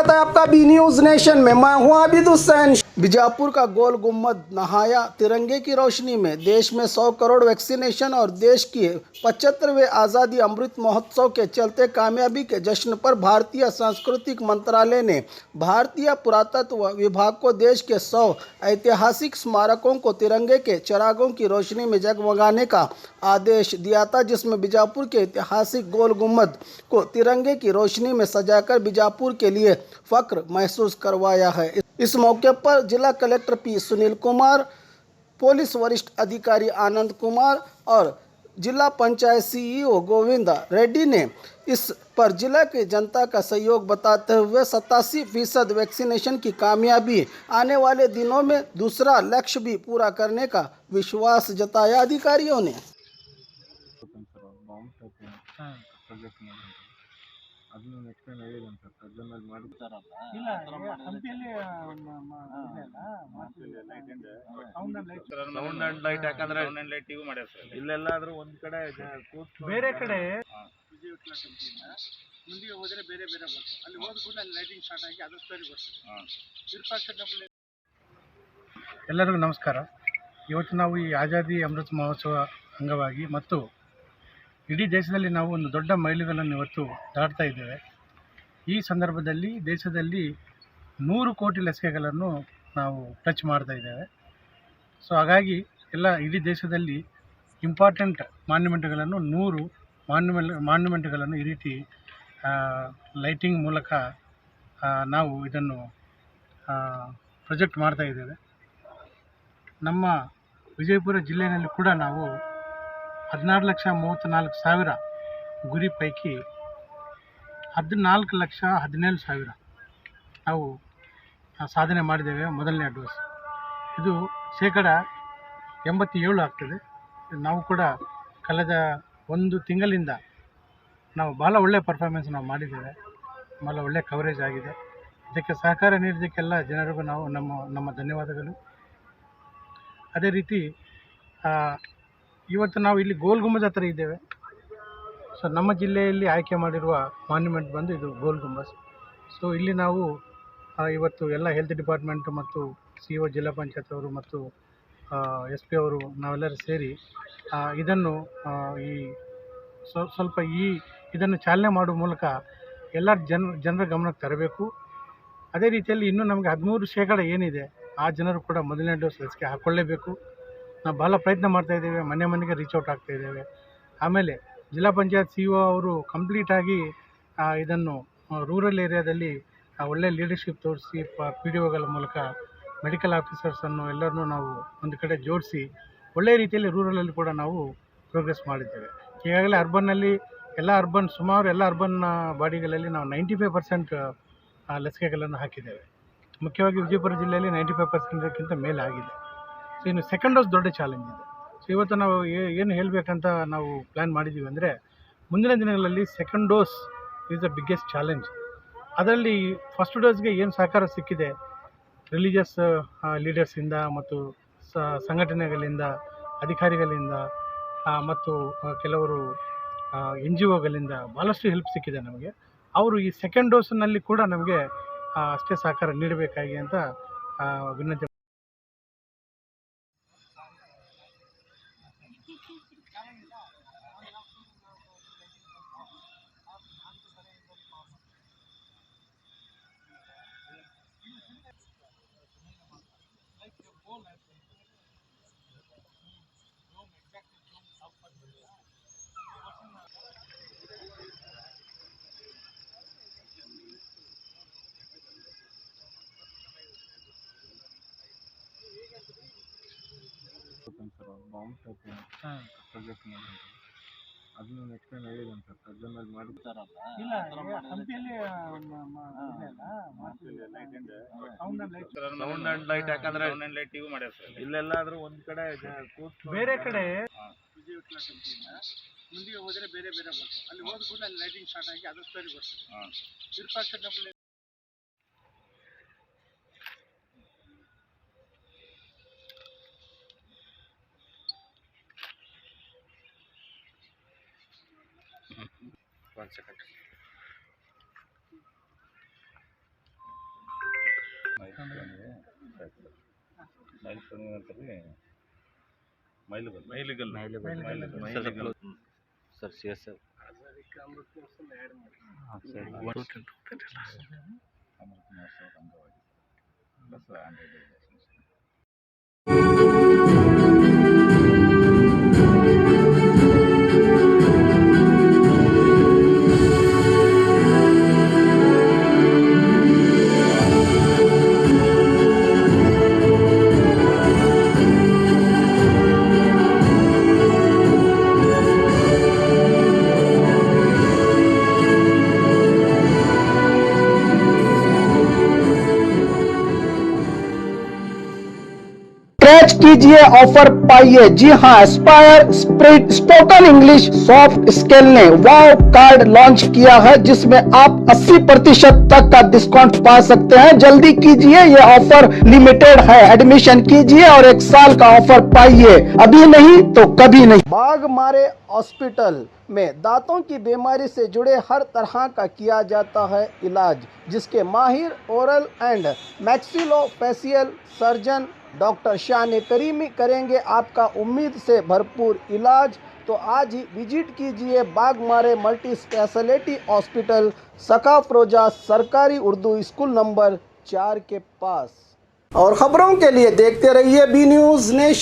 स्वागत है आपका बी न्यूज नेशन में। मैं हूं आबिद हुसैन। बीजापुर का गोल गुम्बद नहाया तिरंगे की रोशनी में। देश में 100 करोड़ वैक्सीनेशन और देश की 75वें आज़ादी अमृत महोत्सव के चलते कामयाबी के जश्न पर भारतीय सांस्कृतिक मंत्रालय ने भारतीय पुरातत्व विभाग को देश के 100 ऐतिहासिक स्मारकों को तिरंगे के चिरागों की रोशनी में जगमगाने का आदेश दिया था, जिसमें बीजापुर के ऐतिहासिक गोल गुम्बद को तिरंगे की रोशनी में सजाकर बीजापुर के लिए फख्र महसूस करवाया है। इस मौके पर जिला collector P Sunil Kumar, police वरिष्ठ अधिकारी आनंद कुमार और जिला पंचायत सीईओ गोविंदा रेड्डी ने इस पर जिला की जनता का सहयोग बताते हुए 87% वैक्सीनेशन की कामयाबी आने वाले दिनों में दूसरा लक्ष्य भी पूरा करने का विश्वास जताया अधिकारियों ने। ಅದನ್ನು ನೆಕ್ಸ್ಟ್ ಟೈಮ್ ಹೇಳಿದ್ದೀನಿ ಸರ್ ಸರ್ಜನಲ್ಲಿ ಮಾಡಿರ್ತಾರಲ್ಲ ಸೌಂಡ್ ಅಂಡ್ ಲೈಟ್ ಯಾಕಂದ್ರೆ ಇಲ್ಲೆಲ್ಲಾದ್ರೂ ಒಂದ್ ಕಡೆ ಬೇರೆ ಕಡೆ ಮುಂದಿಗೆ ಹೋದರೆ ಬೇರೆ ಬೇರೆ ಬರ್ತದೆ, ಅಲ್ಲಿ ಹೋದ ಕೂಡ ಅಲ್ಲಿ ಲೈಟಿಂಗ್ ಸ್ಟಾರ್ಟ್ ಆಗಿ ಅದು ಸ್ಟೋರಿ ಬರ್ತದೆ. ಎಲ್ಲರಿಗೂ ನಮಸ್ಕಾರ. ಇವತ್ತು ನಾವು ಈ ಆಜಾದಿ ಅಮೃತ ಮಹೋತ್ಸವ ಅಂಗವಾಗಿ ಮತ್ತು ಇಡೀ ದೇಶದಲ್ಲಿ ನಾವು ಒಂದು ದೊಡ್ಡ ಮೈಲಿಗಲ್ಲನ್ನು ಇವತ್ತು ದಾಟ್ತಾ ಇದ್ದೇವೆ. ಈ ಸಂದರ್ಭದಲ್ಲಿ ದೇಶದಲ್ಲಿ 100 ಕೋಟಿ ಲಸಿಕೆಗಳನ್ನು ನಾವು ಟಚ್ ಮಾಡ್ತಾ ಇದ್ದೇವೆ. ಸೊ ಹಾಗಾಗಿ ಎಲ್ಲ ಇಡೀ ದೇಶದಲ್ಲಿ ಇಂಪಾರ್ಟೆಂಟ್ ಮಾನ್ಯುಮೆಂಟ್ಗಳನ್ನು 100 ಮಾನ್ಯುಮೆಂಟ್ಗಳನ್ನು ಈ ರೀತಿ ಲೈಟಿಂಗ್ ಮೂಲಕ ನಾವು ಇದನ್ನು ಪ್ರೊಜೆಕ್ಟ್ ಮಾಡ್ತಾ ಇದ್ದೇವೆ. ನಮ್ಮ ವಿಜಯಪುರ ಜಿಲ್ಲೆಯಲ್ಲಿ ಕೂಡ ನಾವು 16,34,000 ಗುರಿ ಪೈಕಿ 14,17,000 ನಾವು ಸಾಧನೆ ಮಾಡಿದ್ದೇವೆ. ಮೊದಲನೇ ಡೋಸ್ ಇದು ಶೇಕಡ 87 ಆಗ್ತದೆ. ನಾವು ಕೂಡ ಕಳೆದ ಒಂದು ತಿಂಗಳಿಂದ ನಾವು ಬಹಳ ಒಳ್ಳೆಯ ಪರ್ಫಾರ್ಮೆನ್ಸ್ ನಾವು ಮಾಡಿದ್ದೇವೆ. ಬಹಳ ಒಳ್ಳೆಯ ಕವರೇಜ್ ಆಗಿದೆ. ಇದಕ್ಕೆ ಸಹಕಾರ ನೀಡಿದ್ದಕ್ಕೆಲ್ಲ ಜನರಿಗೂ ನಾವು ನಮ್ಮ ಧನ್ಯವಾದಗಳು. ಅದೇ ರೀತಿ ಇವತ್ತು ನಾವು ಇಲ್ಲಿ ಗೋಲ್ ಗುಂಬಜ್ ಹತ್ರ ಇದ್ದೇವೆ. ಸೊ ನಮ್ಮ ಜಿಲ್ಲೆಯಲ್ಲಿ ಆಯ್ಕೆ ಮಾಡಿರುವ ಮಾನ್ಯುಮೆಂಟ್ ಬಂದು ಇದು ಗೋಲ್ ಗುಂಬಜ್. ಸೊ ಇಲ್ಲಿ ನಾವು ಇವತ್ತು ಎಲ್ಲ ಹೆಲ್ತ್ ಡಿಪಾರ್ಟ್ಮೆಂಟ್ ಮತ್ತು CO ಜಿಲ್ಲಾ ಪಂಚಾಯತ್ ಅವರು ಮತ್ತು SP ಅವರು ನಾವೆಲ್ಲರೂ ಸೇರಿ ಇದನ್ನು ಸ್ವಲ್ಪ ಇದನ್ನು ಚಾಲನೆ ಮಾಡುವ ಮೂಲಕ ಎಲ್ಲ ಜನರ ಗಮನಕ್ಕೆ ತರಬೇಕು. ಅದೇ ರೀತಿಯಲ್ಲಿ ಇನ್ನೂ ನಮಗೆ 13% ಏನಿದೆ ಆ ಜನರು ಕೂಡ ಮೊದಲನೇ ಡೋಸ್ ಲಸಿಕೆ ಹಾಕ್ಕೊಳ್ಳೇಬೇಕು. ನಾವು ಭಾಳ ಪ್ರಯತ್ನ ಮಾಡ್ತಾಯಿದ್ದೇವೆ, ಮನೆ ಮನೆಗೆ ರೀಚ್ ಔಟ್ ಆಗ್ತಾಯಿದ್ದೇವೆ. ಆಮೇಲೆ ಜಿಲ್ಲಾ ಪಂಚಾಯತ್ CO ಅವರು ಕಂಪ್ಲೀಟಾಗಿ ಇದನ್ನು ರೂರಲ್ ಏರಿಯಾದಲ್ಲಿ ಒಳ್ಳೆಯ ಲೀಡರ್ಶಿಪ್ ತೋರಿಸಿ PDOಗಳ ಮೂಲಕ ಮೆಡಿಕಲ್ ಆಫೀಸರ್ಸನ್ನು ಎಲ್ಲರನ್ನೂ ನಾವು ಒಂದು ಕಡೆ ಜೋಡಿಸಿ ಒಳ್ಳೆಯ ರೀತಿಯಲ್ಲಿ ರೂರಲಲ್ಲಿ ಕೂಡ ನಾವು ಪ್ರೋಗ್ರೆಸ್ ಮಾಡಿದ್ದೇವೆ. ಈಗಾಗಲೇ ಅರ್ಬನ್ನಲ್ಲಿ ಸುಮಾರು ಎಲ್ಲ ಅರ್ಬನ್ ಬಾಡಿಗಳಲ್ಲಿ ನಾವು 95% ಲಸಿಕೆಗಳನ್ನು ಹಾಕಿದ್ದೇವೆ. ಮುಖ್ಯವಾಗಿ ವಿಜಯಪುರ ಜಿಲ್ಲೆಯಲ್ಲಿ 95%ಕ್ಕಿಂತ ಮೇಲೆ ಆಗಿದೆ. ಸೊ ಇನ್ನು ಸೆಕೆಂಡ್ ಡೋಸ್ ದೊಡ್ಡ ಚಾಲೆಂಜ್ ಇದೆ. ಸೊ ಇವತ್ತು ನಾವು ಏನು ಹೇಳಬೇಕಂತ ನಾವು ಪ್ಲ್ಯಾನ್ ಮಾಡಿದ್ದೀವಿ ಅಂದರೆ, ಮುಂದಿನ ದಿನಗಳಲ್ಲಿ second dose is the biggest challenge. ಅದರಲ್ಲಿ ಫಸ್ಟ್ ಡೋಸ್ಗೆ ಏನು ಸಹಕಾರ ಸಿಕ್ಕಿದೆ ರಿಲಿಜಿಯಸ್ ಲೀಡರ್ಸಿಂದ ಮತ್ತು ಸಂಘಟನೆಗಳಿಂದ, ಅಧಿಕಾರಿಗಳಿಂದ ಮತ್ತು ಕೆಲವರು NGOಗಳಿಂದ ಭಾಳಷ್ಟು ಹೆಲ್ಪ್ ಸಿಕ್ಕಿದೆ ನಮಗೆ. ಅವರು ಈ ಸೆಕೆಂಡ್ ಡೋಸ್ನಲ್ಲಿ ಕೂಡ ನಮಗೆ ಅಷ್ಟೇ ಸಹಕಾರ ನೀಡಬೇಕಾಗಿ ಅಂತ ವಿನಂತಿ. ಬಾಂಬ್ ಪ್ರೊಜೆಕ್ಟ್ ಮಾಡಿ ಅದನ್ನು ನೆಕ್ಸ್ಟ್ ಟೈಮ್ ಹೇಳಿದ್ದೀನಿ ಸರ್ ಸರ್ಜನಲ್ಲಿ ಮಾಡಿರ್ತಾರಲ್ಲ ಸೌಂಡ್ ಅಂಡ್ ಲೈಟ್ ಯಾಕಂದ್ರೆ ಇಲ್ಲೆಲ್ಲಾದ್ರೂ ಒಂದ್ ಕಡೆ ಬೇರೆ ಕಡೆ ಮುಂದಿಗೆ ಹೋದರೆ ಬೇರೆ ಬೇರೆ ಬರ್ತದೆ, ಅಲ್ಲಿ ಹೋದ ಕೂಡ ಅಲ್ಲಿ ಲೈಟಿಂಗ್ ಸ್ಟಾರ್ಟ್ ಆಗಿ ಅದು ಸ್ಟೋರಿ ಬರ್ತದೆ. One second. Sir C S scratch कीजिए, ऑफर पाइए। जी हाँ, aspire spirit spoken English soft skill ने वाव कार्ड लॉन्च किया है, जिसमें आप 80% तक का डिस्काउंट पा सकते हैं। जल्दी कीजिए, ये ऑफर लिमिटेड है। एडमिशन कीजिए और 1 साल का ऑफर पाइए। अभी नहीं तो कभी नहीं। बाघमारे हॉस्पिटल में दांतों की बीमारी से जुड़े हर तरह का किया जाता है इलाज, जिसके माहिर oral and maxillofacial surgeon doctor शान करीमी करेंगे आपका उम्मीद से भरपूर इलाज। तो आज ही विजिट कीजिए बाघमारे मल्टी स्पेशलिटी हॉस्पिटल, सकाफरोजा सरकारी उर्दू स्कूल नंबर 4 के पास। और खबरों के लिए देखते रहिए बी न्यूज़ नेशन।